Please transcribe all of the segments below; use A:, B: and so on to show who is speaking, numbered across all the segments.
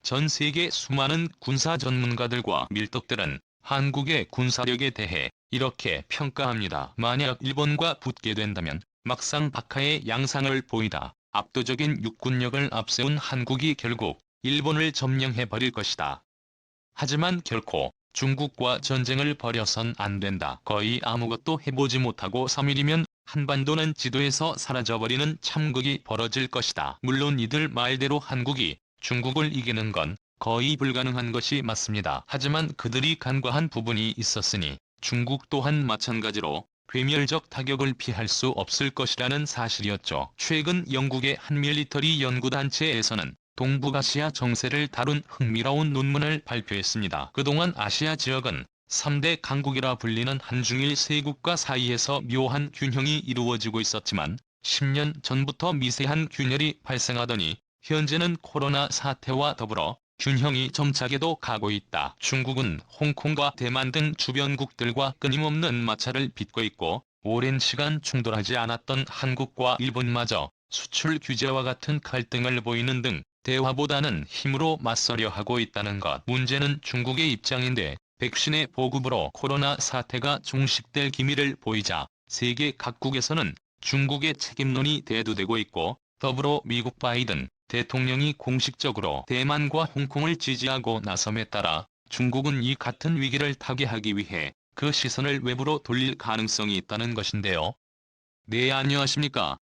A: 전 세계 수많은 군사 전문가들과 밀떡들은 한국의 군사력에 대해 이렇게 평가합니다. 만약 일본과 붙게 된다면 막상 박하의 양상을 보이다 압도적인 육군력을 앞세운 한국이 결국 일본을 점령해버릴 것이다. 하지만 결코 중국과 전쟁을 벌여선 안 된다. 거의 아무것도 해보지 못하고 3일이면 한반도는 지도에서 사라져버리는 참극이 벌어질 것이다. 물론 이들 말대로 한국이 중국을 이기는 건 거의 불가능한 것이 맞습니다. 하지만 그들이 간과한 부분이 있었으니 중국 또한 마찬가지로 괴멸적 타격을 피할 수 없을 것이라는 사실이었죠. 최근 영국의 한 밀리터리 연구단체에서는 동북아시아 정세를 다룬 흥미로운 논문을 발표했습니다. 그동안 아시아 지역은 3대 강국이라 불리는 한중일 세 국가 사이에서 묘한 균형이 이루어지고 있었지만 10년 전부터 미세한 균열이 발생하더니 현재는 코로나 사태와 더불어 균형이 점차게도 가고 있다. 중국은 홍콩과 대만 등 주변국들과 끊임없는 마찰을 빚고 있고 오랜 시간 충돌하지 않았던 한국과 일본마저 수출 규제와 같은 갈등을 보이는 등 대화보다는 힘으로 맞서려 하고 있다는 것. 문제는 중국의 입장인데 백신의 보급으로 코로나 사태가 종식될 기미를 보이자 세계 각국에서는 중국의 책임론이 대두되고 있고 더불어 미국 바이든 대통령이 공식적으로 대만과 홍콩을 지지하고 나섬에 따라 중국은 이 같은 위기를 타개하기 위해 그 시선을 외부로 돌릴 가능성이 있다는 것인데요. 네, 안녕하십니까.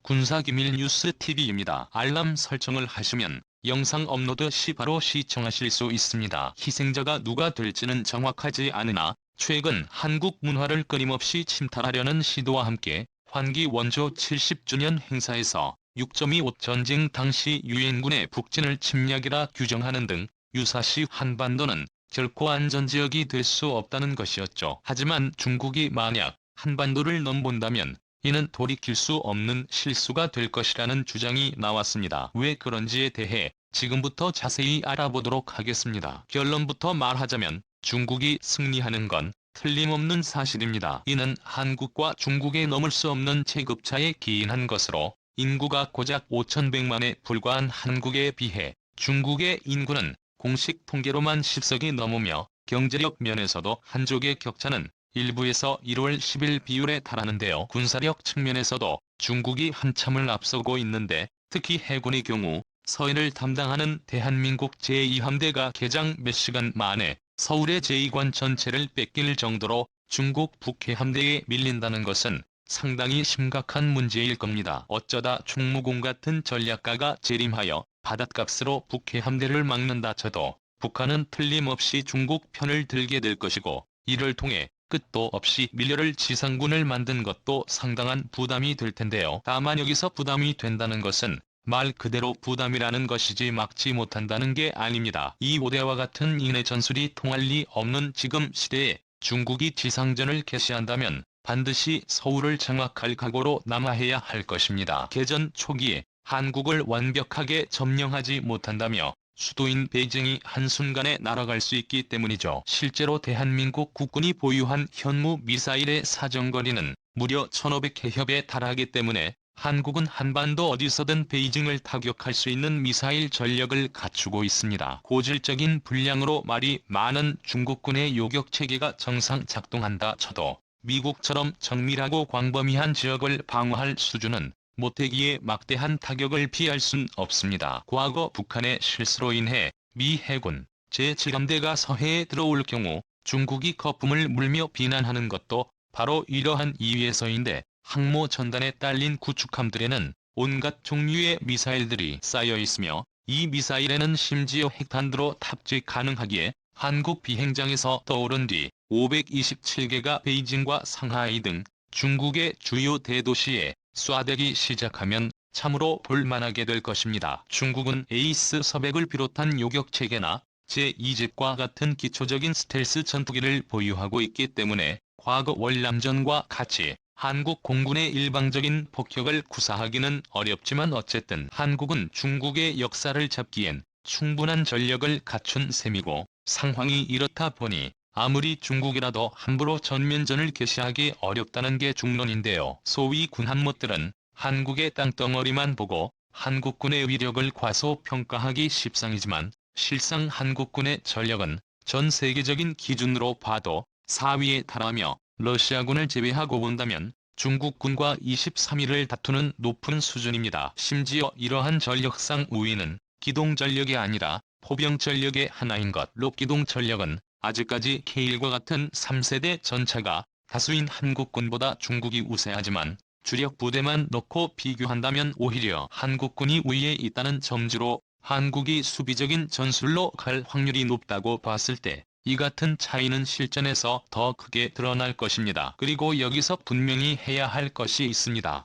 A: 군사기밀뉴스TV입니다. 알람 설정을 하시면 영상 업로드 시 바로 시청하실 수 있습니다. 희생자가 누가 될지는 정확하지 않으나 최근 한국 문화를 끊임없이 침탈하려는 시도와 함께 환기 원조 70주년 행사에서 6.25 전쟁 당시 유엔군의 북진을 침략이라 규정하는 등 유사시 한반도는 결코 안전지역이 될 수 없다는 것이었죠. 하지만 중국이 만약 한반도를 넘본다면 이는 돌이킬 수 없는 실수가 될 것이라는 주장이 나왔습니다. 왜 그런지에 대해 지금부터 자세히 알아보도록 하겠습니다. 결론부터 말하자면 중국이 승리하는 건 틀림없는 사실입니다. 이는 한국과 중국의 넘을 수 없는 체급차에 기인한 것으로 인구가 고작 5,100만에 불과한 한국에 비해 중국의 인구는 공식 통계로만 10석이 넘으며 경제력 면에서도 한족의 격차는 일부에서 1월 10일 비율에 달하는데요. 군사력 측면에서도 중국이 한참을 앞서고 있는데 특히 해군의 경우 서해를 담당하는 대한민국 제2함대가 개장 몇 시간 만에 서울의 제2관 전체를 뺏길 정도로 중국 북해함대에 밀린다는 것은 상당히 심각한 문제일 겁니다. 어쩌다 충무공 같은 전략가가 재림하여 바닷값으로 북해함대를 막는다 쳐도 북한은 틀림없이 중국 편을 들게 될 것이고 이를 통해 끝도 없이 밀려를 지상군을 만든 것도 상당한 부담이 될 텐데요. 다만 여기서 부담이 된다는 것은 말 그대로 부담이라는 것이지 막지 못한다는 게 아닙니다. 이 오대와 같은 인의 전술이 통할 리 없는 지금 시대에 중국이 지상전을 개시한다면 반드시 서울을 장악할 각오로 남하해야 할 것입니다. 개전 초기에 한국을 완벽하게 점령하지 못한다며 수도인 베이징이 한순간에 날아갈 수 있기 때문이죠. 실제로 대한민국 국군이 보유한 현무 미사일의 사정거리는 무려 1500킬로에 달하기 때문에 한국은 한반도 어디서든 베이징을 타격할 수 있는 미사일 전력을 갖추고 있습니다. 고질적인 분량으로 말이 많은 중국군의 요격체계가 정상 작동한다 쳐도 미국처럼 정밀하고 광범위한 지역을 방어할 수준은 못되기에 막대한 타격을 피할 순 없습니다. 과거 북한의 실수로 인해 미 해군 제7함대가 서해에 들어올 경우 중국이 거품을 물며 비난하는 것도 바로 이러한 이유에서인데 항모 전단에 딸린 구축함들에는 온갖 종류의 미사일들이 쌓여 있으며 이 미사일에는 심지어 핵탄두로 탑재 가능하기에 한국 비행장에서 떠오른 뒤 527개가 베이징과 상하이 등 중국의 주요 대도시에 쏴대기 시작하면 참으로 볼만하게 될 것입니다. 중국은 에이스 서백을 비롯한 요격체계나 제2집과 같은 기초적인 스텔스 전투기를 보유하고 있기 때문에 과거 월남전과 같이 한국 공군의 일방적인 폭격을 구사하기는 어렵지만 어쨌든 한국은 중국의 역사를 잡기엔 충분한 전력을 갖춘 셈이고 상황이 이렇다 보니 아무리 중국이라도 함부로 전면전을 개시하기 어렵다는 게 중론인데요. 소위 군함못들은 한국의 땅덩어리만 보고 한국군의 위력을 과소평가하기 십상이지만 실상 한국군의 전력은 전 세계적인 기준으로 봐도 4위에 달하며 러시아군을 제외하고 본다면 중국군과 23위를 다투는 높은 수준입니다. 심지어 이러한 전력상 우위는 기동전력이 아니라 포병전력의 하나인 것. 기동전력은 아직까지 K1과 같은 3세대 전차가 다수인 한국군보다 중국이 우세하지만 주력 부대만 넣고 비교한다면 오히려 한국군이 우위에 있다는 점주로 한국이 수비적인 전술로 갈 확률이 높다고 봤을 때 이 같은 차이는 실전에서 더 크게 드러날 것입니다. 그리고 여기서 분명히 해야 할 것이 있습니다.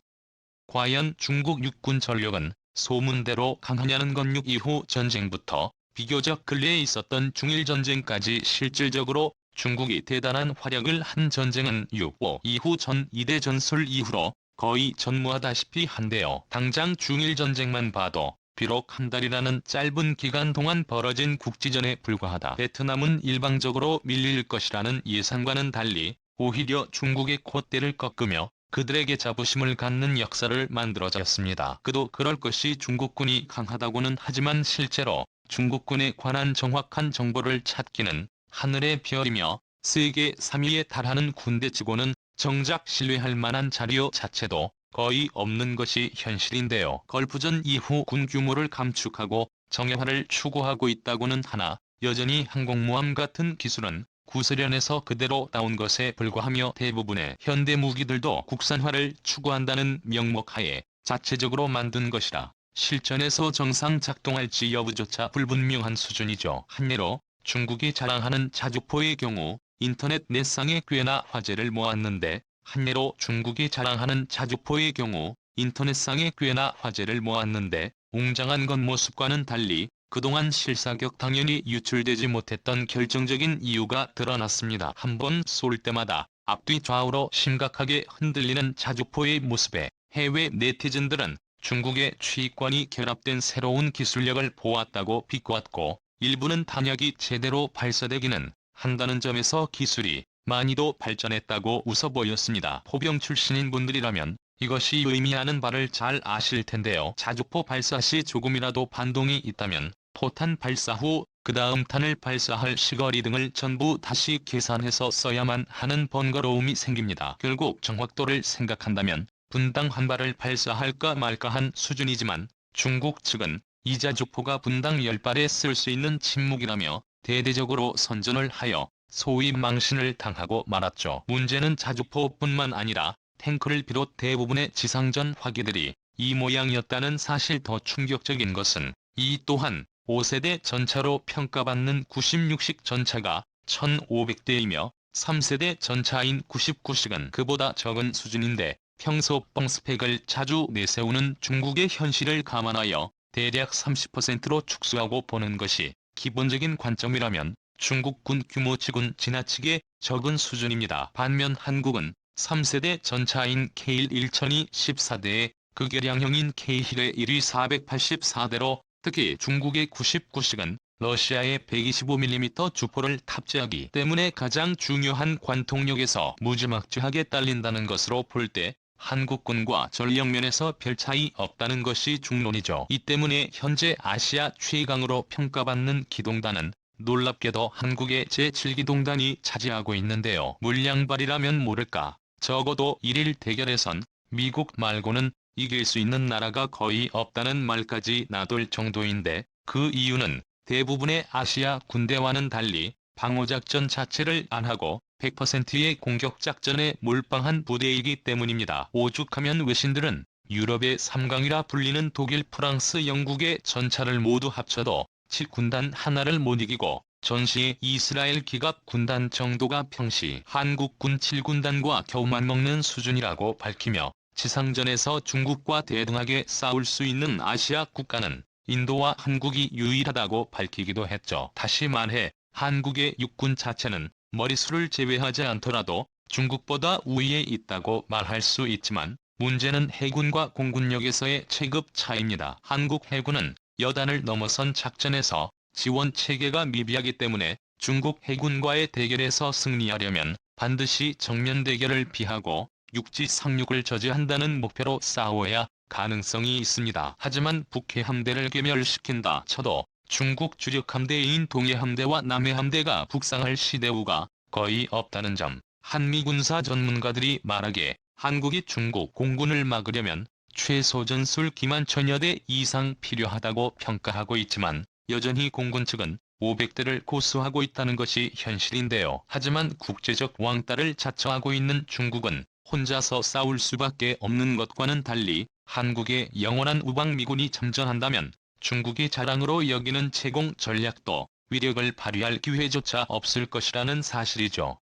A: 과연 중국 육군 전력은 소문대로 강하냐는 건 6 이후 전쟁부터 비교적 근래에 있었던 중일전쟁까지 실질적으로 중국이 대단한 활약을 한 전쟁은 6.5 이후 전 2대 전술 이후로 거의 전무하다시피 한데요. 당장 중일전쟁만 봐도 비록 한 달이라는 짧은 기간 동안 벌어진 국지전에 불과하다 베트남은 일방적으로 밀릴 것이라는 예상과는 달리 오히려 중국의 콧대를 꺾으며 그들에게 자부심을 갖는 역사를 만들어졌습니다. 그도 그럴 것이 중국군이 강하다고는 하지만 실제로 중국군에 관한 정확한 정보를 찾기는 하늘의 별이며 세계 3위에 달하는 군대치고는 정작 신뢰할 만한 자료 자체도 거의 없는 것이 현실인데요. 걸프전 이후 군 규모를 감축하고 정예화를 추구하고 있다고는 하나 여전히 항공모함 같은 기술은 구소련에서 그대로 나온 것에 불과하며 대부분의 현대 무기들도 국산화를 추구한다는 명목하에 자체적으로 만든 것이라 실전에서 정상 작동할지 여부조차 불분명한 수준이죠. 한예로 중국이 자랑하는 자주포의 경우 인터넷 넷상에 꽤나 화제를 모았는데 한예로 중국이 자랑하는 자주포의 경우 인터넷상에 꽤나 화제를 모았는데 웅장한 겉모습과는 달리 그동안 실사격 당연히 유출되지 못했던 결정적인 이유가 드러났습니다. 한 번 쏠 때마다 앞뒤 좌우로 심각하게 흔들리는 자주포의 모습에 해외 네티즌들은 중국의 취권이 결합된 새로운 기술력을 보았다고 비꼬았고 일부는 탄약이 제대로 발사되기는 한다는 점에서 기술이 많이도 발전했다고 웃어 보였습니다. 포병 출신인 분들이라면 이것이 의미하는 바를 잘 아실 텐데요. 자주포 발사 시 조금이라도 반동이 있다면 포탄 발사 후 그 다음 탄을 발사할 시거리 등을 전부 다시 계산해서 써야만 하는 번거로움이 생깁니다. 결국 정확도를 생각한다면 분당 한 발을 발사할까 말까한 수준이지만 중국 측은 이 자주포가 분당 10발에 쓸 수 있는 침묵이라며 대대적으로 선전을 하여 소위 망신을 당하고 말았죠. 문제는 자주포뿐만 아니라 탱크를 비롯 대부분의 지상전 화기들이 이 모양이었다는 사실. 더 충격적인 것은 이 또한 5세대 전차로 평가받는 96식 전차가 1500대이며 3세대 전차인 99식은 그보다 적은 수준인데 평소 뻥 스펙을 자주 내세우는 중국의 현실을 감안하여 대략 30%로 축소하고 보는 것이 기본적인 관점이라면 중국군 규모치곤 지나치게 적은 수준입니다. 반면 한국은 3세대 전차인 K1 1000이 14대에 극여량형인 K1의 1위 484대로 특히 중국의 99식은 러시아의 125mm 주포를 탑재하기 때문에 가장 중요한 관통력에서 무지막지하게 딸린다는 것으로 볼 때 한국군과 전력면에서 별 차이 없다는 것이 중론이죠. 이 때문에 현재 아시아 최강으로 평가받는 기동단은 놀랍게도 한국의 제7기동단이 차지하고 있는데요. 물량발이라면 모를까. 적어도 1일 대결에선 미국 말고는 이길 수 있는 나라가 거의 없다는 말까지 나돌 정도인데 그 이유는 대부분의 아시아 군대와는 달리 방어작전 자체를 안 하고 100%의 공격작전에 몰빵한 부대이기 때문입니다. 오죽하면 외신들은 유럽의 3강이라 불리는 독일, 프랑스, 영국의 전차를 모두 합쳐도 7군단 하나를 못 이기고 전시의 이스라엘 기갑 군단 정도가 평시 한국군 7군단과 겨우 맞먹는 수준이라고 밝히며 지상전에서 중국과 대등하게 싸울 수 있는 아시아 국가는 인도와 한국이 유일하다고 밝히기도 했죠. 다시 말해 한국의 육군 자체는 머릿수를 제외하지 않더라도 중국보다 우위에 있다고 말할 수 있지만 문제는 해군과 공군력에서의 체급 차이입니다. 한국 해군은 여단을 넘어선 작전에서 지원 체계가 미비하기 때문에 중국 해군과의 대결에서 승리하려면 반드시 정면 대결을 피하고 육지 상륙을 저지한다는 목표로 싸워야 가능성이 있습니다. 하지만 북해 함대를 괴멸시킨다 쳐도 중국 주력 함대인 동해함대와 남해함대가 북상할 시대우가 거의 없다는 점, 한미 군사 전문가들이 말하기에 한국이 중국 공군을 막으려면 최소 전술 기만 1000여 대 이상 필요하다고 평가하고 있지만 여전히 공군 측은 500대를 고수하고 있다는 것이 현실인데요. 하지만 국제적 왕따를 자처하고 있는 중국은 혼자서 싸울 수밖에 없는 것과는 달리 한국의 영원한 우방미군이 참전한다면 중국이 자랑으로 여기는 제공 전략도 위력을 발휘할 기회조차 없을 것이라는 사실이죠.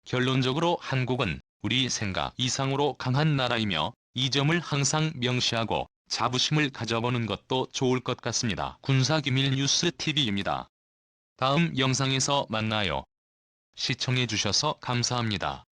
A: 결론적으로 한국은 우리 생각 이상으로 강한 나라이며 이 점을 항상 명시하고 자부심을 가져보는 것도 좋을 것 같습니다. 군사기밀 뉴스 TV입니다. 다음 영상에서 만나요. 시청해주셔서 감사합니다.